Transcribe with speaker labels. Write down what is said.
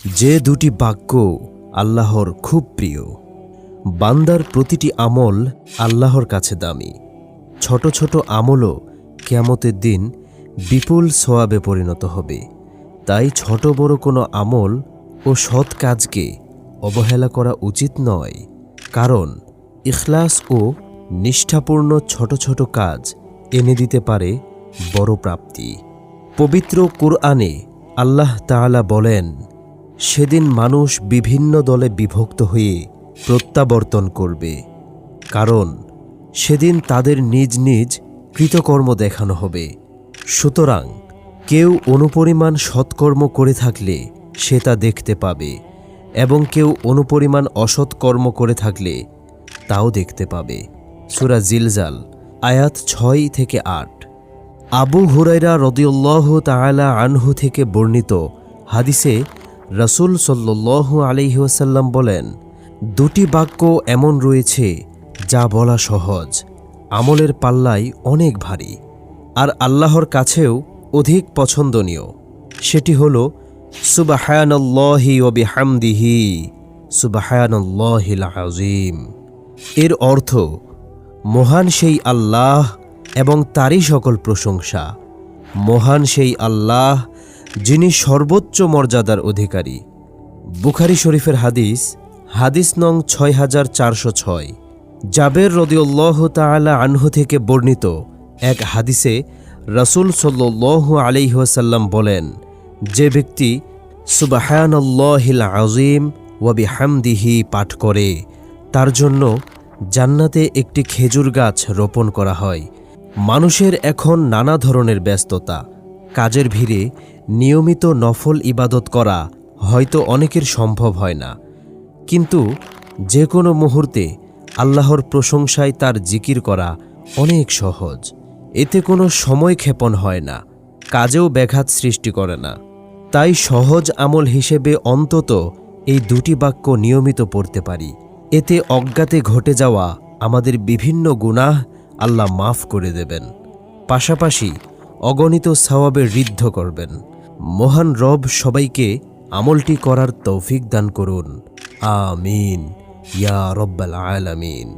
Speaker 1: যে দুটি বাক্য আল্লাহর খুব প্রিয়। বান্দার প্রতিটি আমল আল্লাহর কাছে দামি। ছোট ছোট আমলও কিয়ামতের দিন বিপুল সওয়াবে পরিণত হবে। তাই ছোট বড় কোনো আমল ও সৎ কাজকে অবহেলা করা উচিত নয়, কারণ ইখলাস ও নিষ্ঠাপূর্ণ ছোট ছোট কাজ এনে দিতে পারে বড় প্রাপ্তি। পবিত্র কুরআনে আল্লাহ তাআলা বলেন, সেদিন মানুষ বিভিন্ন দলে বিভক্ত হয়ে প্রত্যাবর্তন করবে, কারণ সেদিন তাদের নিজ নিজ কৃতকর্ম দেখানো হবে। সুতরাং কেউ অনুপরিমাণ সৎকর্ম করে থাকলে সে তা দেখতে পাবে, এবং কেউ অনুপরিমাণ অসৎকর্ম করে থাকলে তাও দেখতে পাবে। সূরা জিলজাল আয়াত 6 থেকে 8। আবু হুরায়রা রাদিয়াল্লাহু তাআলা আনহু থেকে বর্ণিত হাদিসে রাসূল সাল্লাল্লাহু আলাইহি ওয়াসাল্লাম বলেন, দুটি বাক্য এমন রয়েছে যা বলা সহজ, আমলের পাল্লায় অনেক ভারী, আর আল্লাহর কাছেও অধিক পছন্দনীয়। সেটি হল সুবহানাল্লাহি ওয়া বিহামদিহি সুবহানাল্লাহিল আযীম। এর অর্থ, মহান সেই আল্লাহ এবং তারই সকল প্রশংসা। মহান সেই আল্লাহ যিনি সর্বোচ্চ মর্যাদার অধিকারী। বুখারী শরীফের হাদিস নং 6406। জাবের রাদিয়াল্লাহু তাআলা আনহু থেকে বর্ণিত এক হাদিসে রাসূল সাল্লাল্লাহু আলাইহি ওয়াসাল্লাম বলেন, যে ব্যক্তি সুবহানাল্লাহিল আযীম ওয়া বিহামদিহি পাঠ করে, তার জন্য জান্নাতে একটি খেজুর গাছ রোপণ করা হয়। মানুষের এখন নানা ধরনের ব্যস্ততা, কাজের ভিড়ে নিয়মিত নফল ইবাদত করা হয়তো অনেকের সম্ভব হয় না, কিন্তু যে কোনো মুহূর্তে আল্লাহর প্রশংসায় তার জিকির করা অনেক সহজ। এতে কোনো সময় ক্ষেপণ হয় না, কাজেও ব্যাঘাত সৃষ্টি করে না। তাই সহজ আমল হিসেবে অন্তত এই দুটি বাক্য নিয়মিত পড়তে পারি। এতে অজ্ঞাতে ঘটে যাওয়া আমাদের বিভিন্ন গুনাহ আল্লাহ মাফ করে দেবেন, পাশাপাশি অগণিত সওয়াবে ঋদ্ধ করবেন। মহান রব সবাইকে আমলটি করার তৌফিক দান করুন। আমিন ইয়া রব্বাল আলামিন।